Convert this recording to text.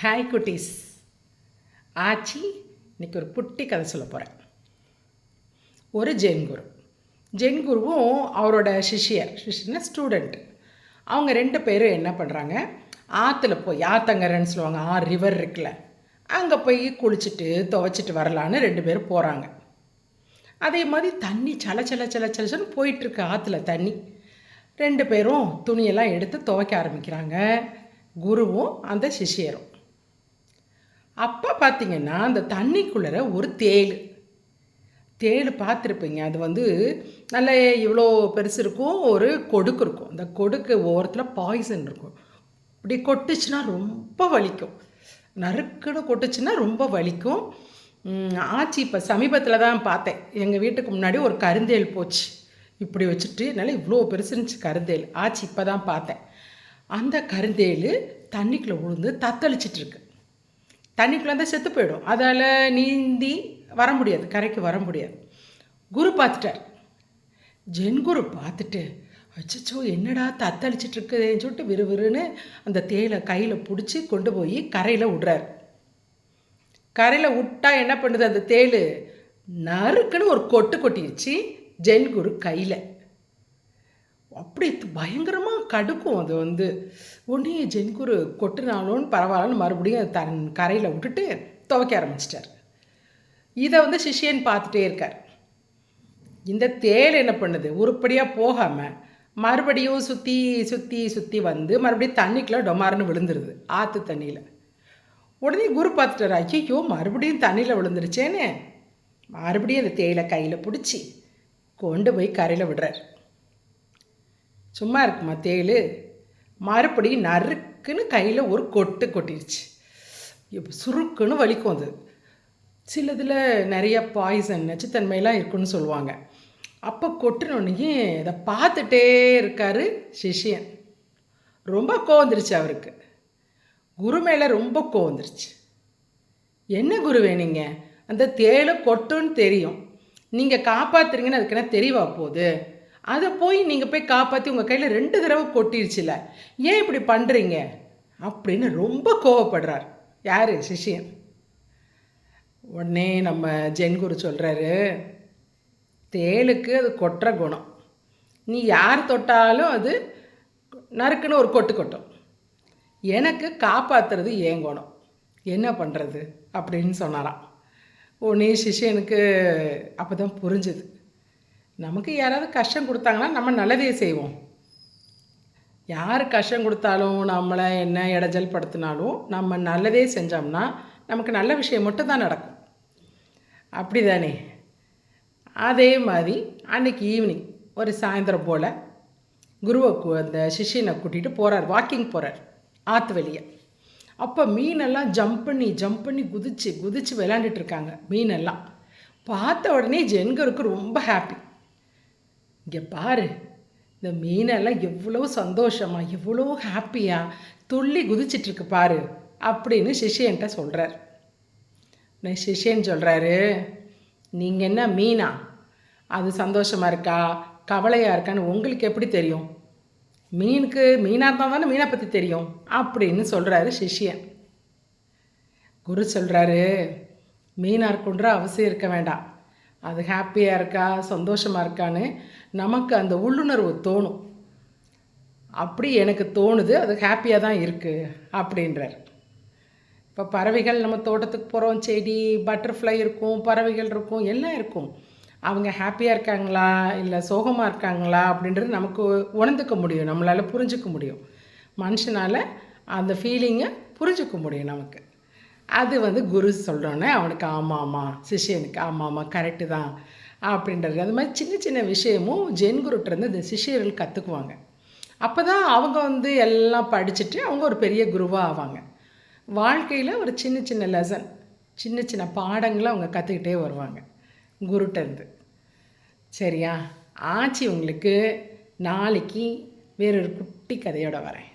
Hi குட்டீஸ். ஆச்சி இன்றைக்கி ஒரு குட்டி கதை சொல்ல போகிறேன். ஒரு ஜென் குருவும் அவரோட சிஷ்யர்னா ஸ்டூடெண்ட், அவங்க 2 பேரும் என்ன பண்ணுறாங்க, ஆற்றுல போய் ஆத்தங்கரைன்னு சொல்லுவாங்க, ரிவர் இருக்குல்ல, அங்கே போய் குளிச்சுட்டு துவைச்சிட்டு வரலான்னு 2 பேரும் போகிறாங்க. அதே மாதிரி தண்ணி சலன்னு போயிட்டுருக்கு ஆற்றுல தண்ணி. 2 பேரும் துணியெல்லாம் எடுத்து துவைக்க ஆரம்பிக்கிறாங்க, குருவும் அந்த சிஷ்யரும். அப்போ பார்த்திங்கன்னா அந்த தண்ணிக்குள்ளே ஒரு தேள் பார்த்துருப்பீங்க. அது நல்ல இவ்வளோ பெருசு இருக்கும், ஒரு கொடுக்கு இருக்கும். அந்த கொடுக்கு ஓரத்தில் பாய்சன் இருக்கும். இப்படி கொட்டுச்சுன்னா ரொம்ப வலிக்கும், நறுக்குன்னு கொட்டுச்சுன்னா ரொம்ப வலிக்கும். ஆச்சு இப்போ சமீபத்தில் தான் பார்த்தேன், எங்கள் வீட்டுக்கு முன்னாடி ஒரு கருந்தேல் போச்சு. இப்படி வச்சுட்டு நல்லா இவ்வளோ பெருசு இருந்துச்சு கருந்தேல். ஆச்சு இப்போ தான் பார்த்தேன். அந்த கருந்தேல் தண்ணிக்குள்ளே விழுந்து தத்தளிச்சிட்ருக்கு. தண்ணிக்குள்ளே தான் செத்து போயிடும், அதால் நீந்தி வர முடியாது, கரைக்கு வர முடியாது. குரு பார்த்துட்டார். ஜென்குரு பார்த்துட்டு, அச்சோ என்னடா தத்தளிச்சிட்ருக்குதுன்னு சொல்லிட்டு விறுவிறுன்னு அந்த தேலை கையில் பிடிச்சி கொண்டு போய் கரையில் விடுறாரு. கரையில் விட்டா என்ன பண்ணுது, அந்த தேள் நறுக்குன்னு ஒரு கொட்டிடுச்சு ஜென்குரு கையில். அப்படி பயங்கரமாக கடுக்கும். அது உடனே ஜென்குரு கொட்டுனாலும்னு பரவாயில்லன்னு மறுபடியும் தன் கரையில் விட்டுட்டு துவைக்க ஆரம்பிச்சிட்டார். இதை சிஷ்யன் பார்த்துட்டே இருக்கார். இந்த தேள் என்ன பண்ணுது, உருப்படியாக போகாமல் மறுபடியும் சுற்றி சுற்றி சுற்றி வந்து மறுபடியும் தண்ணிக்குள்ளே டொமாருன்னு விழுந்துருது ஆற்று தண்ணியில். உடனே குரு பார்த்துட்டார், ஐயோ மறுபடியும் தண்ணியில் விழுந்துருச்சேன்னு மறுபடியும் அந்த தேயிலை கையில் பிடிச்சி கொண்டு போய் கரையில் விடுறார். சும்மா இருக்குமா தேள், மறுபடியும் நறுக்குன்னு கையில் ஒரு கொட்டிடுச்சு. இப்போ சுருக்குன்னு வலிக்கும். அது சிலதில் நிறைய பாய்சன் நச்சுத்தன்மையெல்லாம் இருக்குன்னு சொல்லுவாங்க. அப்போ கொட்டினோடனே இதை பார்த்துட்டே இருக்கார் சிஷ்யன். ரொம்ப கோவந்துருச்சு அவருக்கு, குரு மேலே ரொம்ப கோவந்துருச்சு. என்ன குருவே நீங்கள், அந்த தேளை கொட்டுன்னு தெரியும், நீங்கள் காப்பாற்றுறீங்கன்னு அதுக்கு என்ன தெரியவா போகுது, அதை போய் நீங்கள் போய் காப்பாற்றி உங்கள் கையில் 2 தடவை கொட்டிருச்சுல, ஏன் இப்படி பண்ணுறீங்க அப்படின்னு ரொம்ப கோவப்படுறார் யார், சிஷ்யன். உடனே நம்ம ஜென்குரு சொல்கிறாரு, தேளுக்கு அது கொட்டுற குணம், நீ யார் தொட்டாலும் அது நறுக்குன்னு ஒரு கொட்டும். எனக்கு காப்பாற்றுறது ஏன் குணம், என்ன பண்ணுறது அப்படின்னு சொன்னாராம். உடனே சிஷ்யனுக்கு அப்போ தான் புரிஞ்சுது, நமக்கு யாராவது கஷ்டம் கொடுத்தாங்கன்னா நம்ம நல்லதே செய்வோம். யார் கஷ்டம் கொடுத்தாலும் நம்மளை என்ன இடைஞ்சல் படுத்தினாலும் நம்ம நல்லதே செஞ்சோம்னா நமக்கு நல்ல விஷயம் மட்டும் தான் நடக்கும், அப்படி தானே. அதே மாதிரி அன்றைக்கி ஈவினிங் ஒரு சாயந்தரம் போல் குருவை அந்த சிஷ்யனை கூட்டிகிட்டு போகிறார், வாக்கிங் போகிறார் ஆற்று வெளியே. அப்போ மீனெல்லாம் ஜம்ப் பண்ணி குதிச்சு விளையாண்டுட்ருக்காங்க. மீனெல்லாம் பார்த்த உடனே ஜென்கருக்கு ரொம்ப ஹாப்பி. இங்கே பாரு, இந்த மீனெல்லாம் எவ்வளோ சந்தோஷமாக எவ்வளோ ஹாப்பியாக துள்ளி குதிச்சிட்ருக்கு பாரு அப்படின்னு சிஷ்யன்ட்ட சொல்கிறார். சிஷ்யன் சொல்கிறாரு, நீங்கள் என்ன மீனா, அது சந்தோஷமாக இருக்கா கவலையாக இருக்கான்னு உங்களுக்கு எப்படி தெரியும், மீனுக்கு மீனாக இருந்தால் தானே மீனை பற்றி தெரியும் அப்படின்னு சொல்கிறாரு சிஷ்யன். குரு சொல்கிறாரு, மீனாக இருக்குன்ற அவசியம் இருக்க வேண்டாம், அது ஹாப்பியாக இருக்கா சந்தோஷமாக இருக்கான்னு நமக்கு அந்த உள்ளுணர்வு தோணும். அப்படி எனக்கு தோணுது, அது ஹாப்பியாக தான் இருக்குது அப்படின்றார். இப்போ பறவைகள், நம்ம தோட்டத்துக்கு போகிறோம், செடி பட்டர்ஃப்ளை இருக்கும், பறவைகள் இருக்கும், எல்லாம் இருக்கும். அவங்க ஹாப்பியாக இருக்காங்களா இல்லை சோகமாக இருக்காங்களா அப்படின்றது நமக்கு உணர்ந்துக்க முடியும், நம்மளால் புரிஞ்சிக்க முடியும். மனுஷனால் அந்த ஃபீலிங்கை புரிஞ்சிக்க முடியும் நமக்கு. அது குரு சொல்கிறோன்னே அவனுக்கு ஆமாம், சிஷ்யனுக்கு ஆமாம் கரெக்டு தான் அப்படின்றது. அது மாதிரி சின்ன சின்ன விஷயமும் ஜென்குருட்டிருந்து இந்த சிஷ்யர்கள் கற்றுக்குவாங்க. அப்போ தான் அவங்க எல்லாம் படிச்சுட்டு அவங்க ஒரு பெரிய குருவாக ஆவாங்க. வாழ்க்கையில் ஒரு சின்ன சின்ன லெசன், சின்ன சின்ன பாடங்களை அவங்க கற்றுக்கிட்டே வருவாங்க குருட்டேருந்து. சரியா, ஆச்சி உங்களுக்கு நாளைக்கு வேறொரு குட்டி கதையோடு வரேன்.